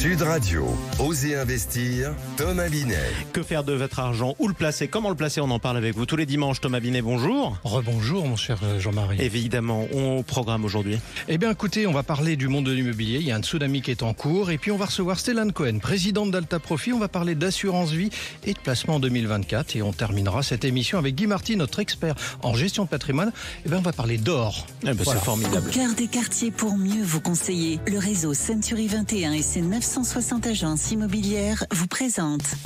Sud Radio, Osez investir, Thomas Binet. Que faire de votre argent? Où le placer? Comment le placer? On en parle avec vous tous les dimanches. Thomas Binet, bonjour. Rebonjour mon cher Jean-Marie. Évidemment, on programme aujourd'hui. Eh bien écoutez, on va parler du monde de l'immobilier. Il y a un tsunami qui est en cours. Et puis on va recevoir Stellan Cohen, présidente d'Alta Profit. On va parler d'assurance vie et de placement en 2024. Et on terminera cette émission avec Guy Marty, notre expert en gestion de patrimoine. Eh bien on va parler d'or. Voilà. C'est formidable. Au cœur des quartiers pour mieux vous conseiller, le réseau Century 21 et ses 960 agences immobilières vous présentent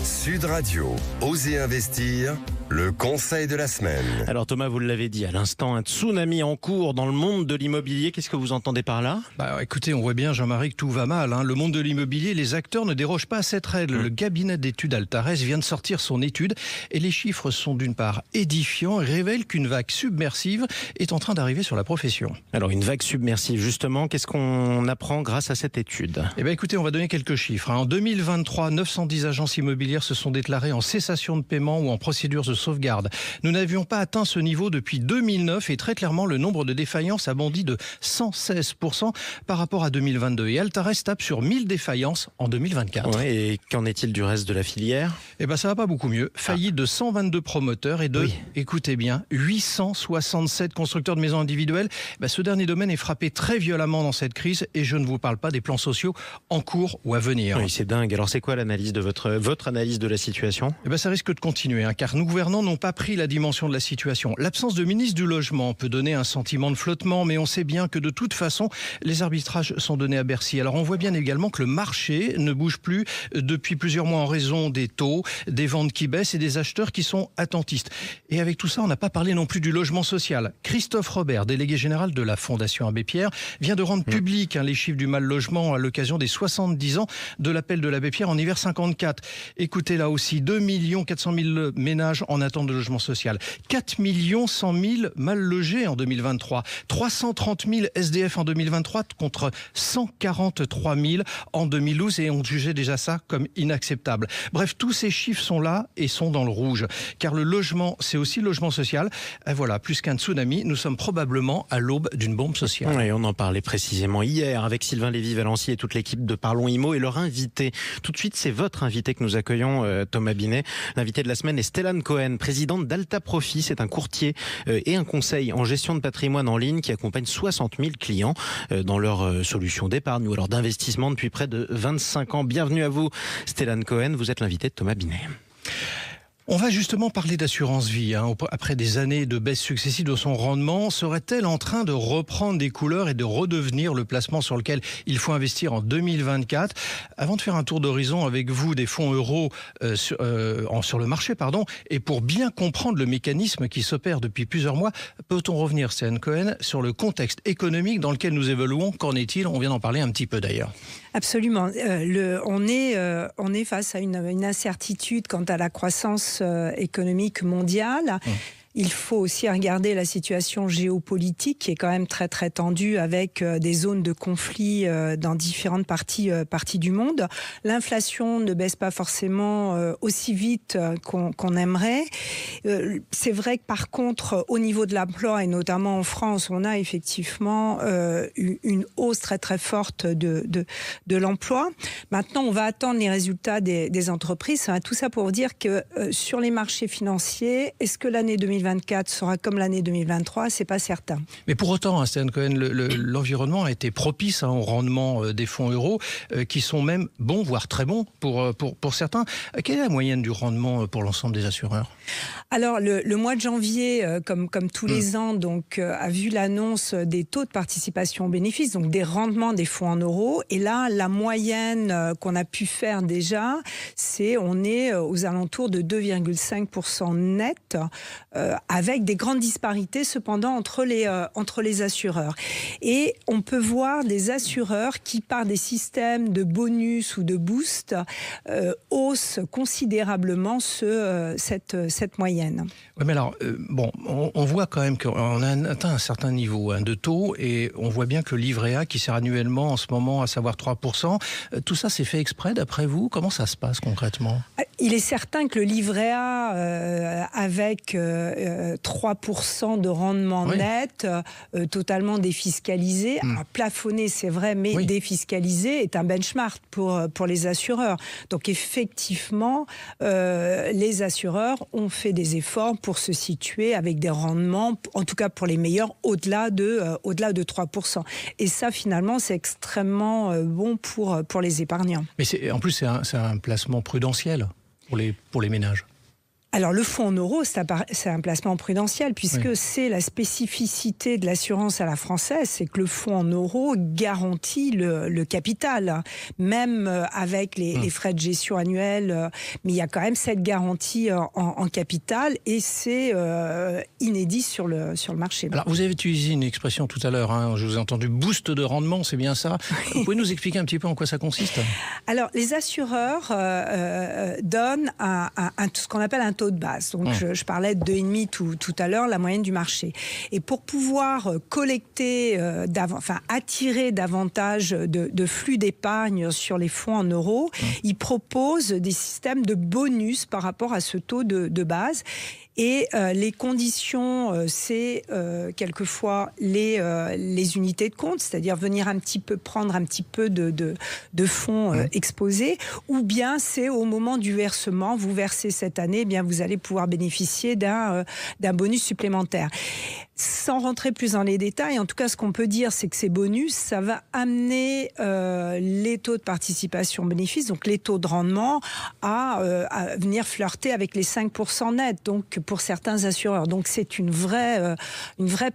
Sud Radio, Osez investir, le conseil de la semaine. Alors Thomas, vous l'avez dit à l'instant, un tsunami en cours dans le monde de l'immobilier. Qu'est-ce que vous entendez par là? Écoutez, on voit bien Jean-Marie que tout va mal. Le monde de l'immobilier, les acteurs ne dérogent pas à cette règle. Le cabinet d'études Altares vient de sortir son étude et les chiffres sont d'une part édifiants et révèlent qu'une vague submersive est en train d'arriver sur la profession. Alors une vague submersive justement, qu'est-ce qu'on apprend grâce à cette étude? Eh bien écoutez, on va donner quelques chiffres. En 2023, 910 agences immobilières se sont déclarées en cessation de paiement ou en procédure de sauvegarde. Nous n'avions pas atteint ce niveau depuis 2009 et très clairement le nombre de défaillances a bondi de 116% par rapport à 2022. Et Altares tape sur 1000 défaillances en 2024. Ouais, et qu'en est-il du reste de la filière? Eh bien ça va pas beaucoup mieux. Faillite de 122 promoteurs et de, écoutez bien, 867 constructeurs de maisons individuelles. Ce dernier domaine est frappé très violemment dans cette crise et je ne vous parle pas des plans sociaux en cours ou à venir. Oui, c'est dingue. Alors c'est quoi l'analyse de votre analyse de la situation? Ça risque de continuer, car nos gouvernants n'ont pas pris la dimension de la situation. L'absence de ministre du Logement peut donner un sentiment de flottement, mais on sait bien que de toute façon, les arbitrages sont donnés à Bercy. Alors on voit bien également que le marché ne bouge plus depuis plusieurs mois en raison des taux, des ventes qui baissent et des acheteurs qui sont attentistes. Et avec tout ça, on n'a pas parlé non plus du logement social. Christophe Robert, délégué général de la Fondation Abbé Pierre, vient de rendre public les chiffres du mal logement à l'occasion des 70 ans de l'appel de l'Abbé Pierre en hiver 54. Écoutez là aussi, 2 400 000 ménages en attente de logement social, 4 100 000 mal logés en 2023, 330 000 SDF en 2023 contre 143 000 en 2012 et on jugeait déjà ça comme inacceptable. Bref, tous ces chiffres sont là et sont dans le rouge, car le logement, c'est aussi le logement social. Et voilà, plus qu'un tsunami, nous sommes probablement à l'aube d'une bombe sociale. Et on en parlait précisément hier avec Sylvain Lévy-Valency et toute l'équipe de Parlons Immo et leur invité. Tout de suite, c'est votre invité que nous accueillons, Thomas Binet. L'invité de la semaine est Stellan Cohen, présidente d'Alta Profit. C'est un courtier et un conseil en gestion de patrimoine en ligne qui accompagne 60 000 clients dans leur solution d'épargne ou alors d'investissement depuis près de 25 ans. Bienvenue à vous, Stellan Cohen. Vous êtes l'invité de Thomas Binet. On va justement parler d'assurance vie. Après des années de baisse successive de son rendement, serait-elle en train de reprendre des couleurs et de redevenir le placement sur lequel il faut investir en 2024? Avant de faire un tour d'horizon avec vous des fonds euros sur le marché, et pour bien comprendre le mécanisme qui s'opère depuis plusieurs mois, peut-on revenir, Stellan Cohen, sur le contexte économique dans lequel nous évoluons? Qu'en est-il? On vient d'en parler un petit peu d'ailleurs. Absolument. On est face à une incertitude quant à la croissance économique mondiale. Il faut aussi regarder la situation géopolitique qui est quand même très très tendue avec des zones de conflit dans différentes parties du monde. L'inflation ne baisse pas forcément aussi vite qu'on aimerait. C'est vrai que par contre, au niveau de l'emploi et notamment en France, on a effectivement une hausse très très forte de l'emploi. Maintenant, on va attendre les résultats des entreprises. Tout ça pour dire que sur les marchés financiers, est-ce que l'année 2024 sera comme l'année 2023, c'est pas certain. Mais pour autant, Stellan Cohen, l'environnement a été propice au rendement des fonds euros, qui sont même bons, voire très bons pour certains. Quelle est la moyenne du rendement pour l'ensemble des assureurs? Alors, le mois de janvier, comme tous les ans, donc, a vu l'annonce des taux de participation aux bénéfices, donc des rendements des fonds en euros. Et là, la moyenne qu'on a pu faire déjà, on est aux alentours de 2,5% net, avec des grandes disparités cependant entre les assureurs. Et on peut voir des assureurs qui, par des systèmes de bonus ou de boost, haussent considérablement cette moyenne. Oui, mais alors, on voit quand même qu'on a atteint un certain niveau de taux et on voit bien que le livret A qui sert annuellement en ce moment, à savoir 3%, tout ça c'est fait exprès d'après vous? Comment ça se passe concrètement? Il est certain que le livret A, avec 3% de rendement net, totalement défiscalisé. Alors, plafonné, c'est vrai, mais défiscalisé est un benchmark pour les assureurs. Donc effectivement, les assureurs ont fait des efforts pour se situer avec des rendements, en tout cas pour les meilleurs, au-delà de 3%. Et ça, finalement, c'est extrêmement bon pour les épargnants. Mais en plus, c'est un placement prudentiel pour les ménages. Alors le fonds en euros, c'est un placement prudentiel puisque c'est la spécificité de l'assurance à la française, c'est que le fonds en euros garantit le capital, même avec les frais de gestion annuels, mais il y a quand même cette garantie en capital et c'est inédit sur le marché. Alors vous avez utilisé une expression tout à l'heure, je vous ai entendu boost de rendement, c'est bien ça. Vous pouvez nous expliquer un petit peu en quoi ça consiste ? Alors les assureurs donnent ce qu'on appelle un taux de base. Donc je parlais de 2,5 tout à l'heure, la moyenne du marché. Et pour pouvoir collecter, attirer davantage de flux d'épargne sur les fonds en euros, ils proposent des systèmes de bonus par rapport à ce taux de base. Et les conditions, c'est quelquefois les unités de compte, c'est-à-dire venir prendre un petit peu de fonds exposés, ou bien c'est au moment du versement, vous versez cette année, eh bien vous allez pouvoir bénéficier d'un bonus supplémentaire. Sans rentrer plus dans les détails, en tout cas, ce qu'on peut dire, c'est que ces bonus, ça va amener les taux de participation bénéfice, donc les taux de rendement, à venir flirter avec les 5% net. Donc pour certains assureurs. Donc c'est une vraie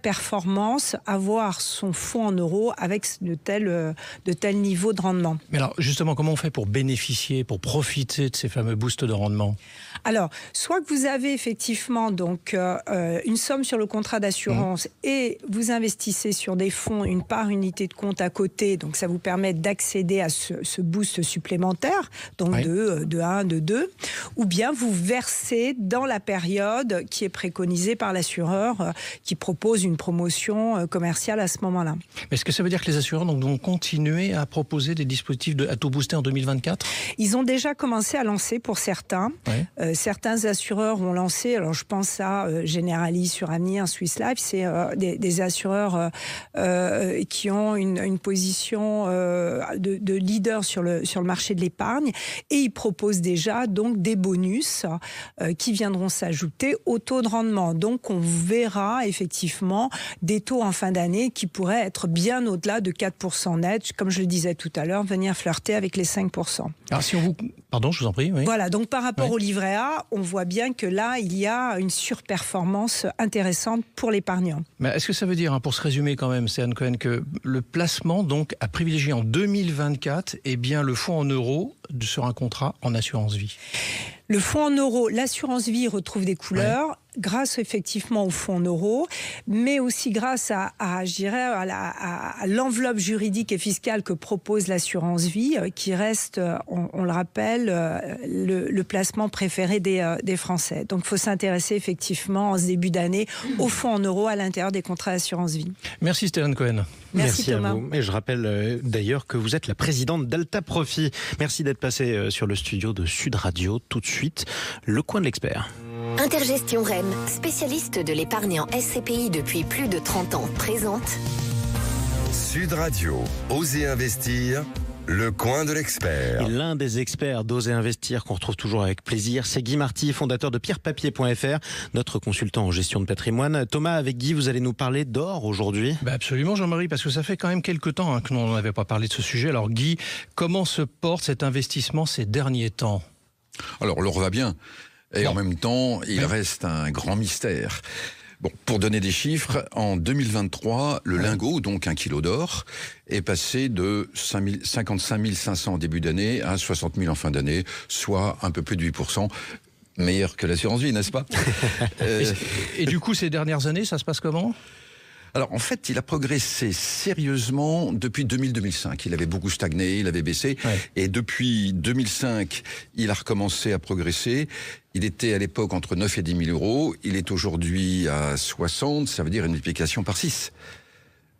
performance, avoir son fonds en euros avec de tels niveaux de rendement. Mais alors justement, comment on fait pour bénéficier, pour profiter de ces fameux boosts de rendement ? Alors, soit que vous avez effectivement donc, une somme sur le contrat d'assurance et vous investissez sur des fonds, une part unité de compte à côté, donc ça vous permet d'accéder à ce boost supplémentaire, donc de 1, de 2, ou bien vous versez dans la période qui est préconisée par l'assureur qui propose une promotion commerciale à ce moment-là. Mais est-ce que ça veut dire que les assureurs vont continuer à proposer des dispositifs à taux boosté en 2024 ? Ils ont déjà commencé à lancer pour certains. Certains assureurs ont lancé, alors je pense à Generali, Suramni, Swiss Life, c'est des assureurs qui ont une position de leader sur le marché de l'épargne et ils proposent déjà donc des bonus qui viendront s'ajouter au taux de rendement. Donc on verra effectivement des taux en fin d'année qui pourraient être bien au-delà de 4% net, comme je le disais tout à l'heure, venir flirter avec les 5%. Alors si on vous... Pardon, je vous en prie. Oui. Voilà, donc par rapport au livret A, on voit bien que là, il y a une surperformance intéressante pour l'épargnant. Mais est-ce que ça veut dire, pour se résumer quand même, Stéphane Cohen, que le placement donc à privilégier en 2024 est bien le fonds en euros sur un contrat en assurance vie ? Le fonds en euros, l'assurance vie retrouve des couleurs grâce effectivement au fonds en euros, mais aussi grâce à l'enveloppe juridique et fiscale que propose l'assurance vie, qui reste, on le rappelle, le placement préféré des Français. Donc il faut s'intéresser effectivement en ce début d'année au fonds en euros à l'intérieur des contrats d'assurance vie. Merci Stéphane Cohen. Merci Thomas. À vous. Et je rappelle d'ailleurs que vous êtes la présidente d'Alta Profit. Merci d'être passé sur le studio de Sud Radio. Tout de suite, le coin de l'expert. Intergestion REM, spécialiste de l'épargne en SCPI depuis plus de 30 ans, présente Sud Radio, Osez investir, le coin de l'expert. Et l'un des experts d'Oser Investir qu'on retrouve toujours avec plaisir, c'est Guy Marty, fondateur de pierrepapier.fr, notre consultant en gestion de patrimoine. Thomas, avec Guy, vous allez nous parler d'or aujourd'hui. Absolument Jean-Marie, parce que ça fait quand même quelques temps que l'on n'avait pas parlé de ce sujet. Alors Guy, comment se porte cet investissement ces derniers temps ? Alors l'or va bien. Et en même temps, il reste un grand mystère. Bon, pour donner des chiffres, en 2023, le lingot, donc 1 kilo d'or, est passé de 55 500 en début d'année à 60 000 en fin d'année, soit un peu plus de 8%. Meilleur que l'assurance vie, n'est-ce pas ? Et du coup, ces dernières années, ça se passe comment ? Alors, en fait, il a progressé sérieusement depuis 2000-2005. Il avait beaucoup stagné, il avait baissé. Et depuis 2005, il a recommencé à progresser. Il était à l'époque entre 9 et 10 000 euros. Il est aujourd'hui à 60. Ça veut dire une multiplication par 6.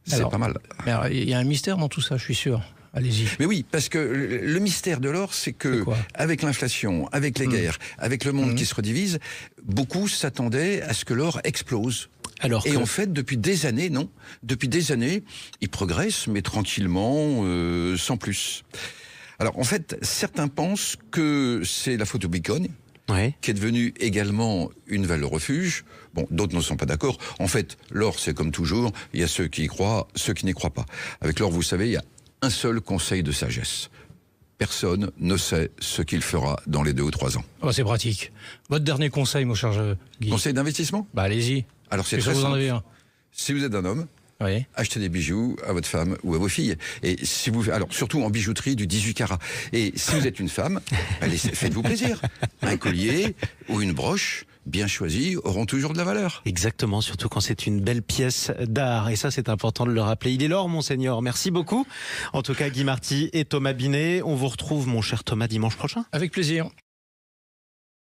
C'est pas mal. Alors, il y a un mystère dans tout ça, je suis sûr. Allez-y. Mais oui, parce que le mystère de l'or, c'est que avec l'inflation, avec les guerres, avec le monde qui se redivise, beaucoup s'attendaient à ce que l'or explose. Et en fait, depuis des années, il progresse, mais tranquillement, sans plus. Alors, en fait, certains pensent que c'est la faute au Bitcoin, qui est devenu également une valeur refuge. Bon, d'autres ne sont pas d'accord. En fait, l'or, c'est comme toujours, il y a ceux qui y croient, ceux qui n'y croient pas. Avec l'or, vous savez, il y a un seul conseil de sagesse. Personne ne sait ce qu'il fera dans les 2 ou 3 ans. Oh, c'est pratique. Votre dernier conseil, mon cher Guy. Conseil d'investissement ? Allez-y. Alors, c'est très simple. Si vous êtes un homme, achetez des bijoux à votre femme ou à vos filles. Et si vous, alors surtout en bijouterie du 18 carats. Et si vous êtes une femme, faites-vous plaisir. Un collier ou une broche bien choisis auront toujours de la valeur. Exactement, surtout quand c'est une belle pièce d'art. Et ça, c'est important de le rappeler. Il est l'or, monseigneur. Merci beaucoup. En tout cas, Guy Marty et Thomas Binet. On vous retrouve, mon cher Thomas, dimanche prochain. Avec plaisir.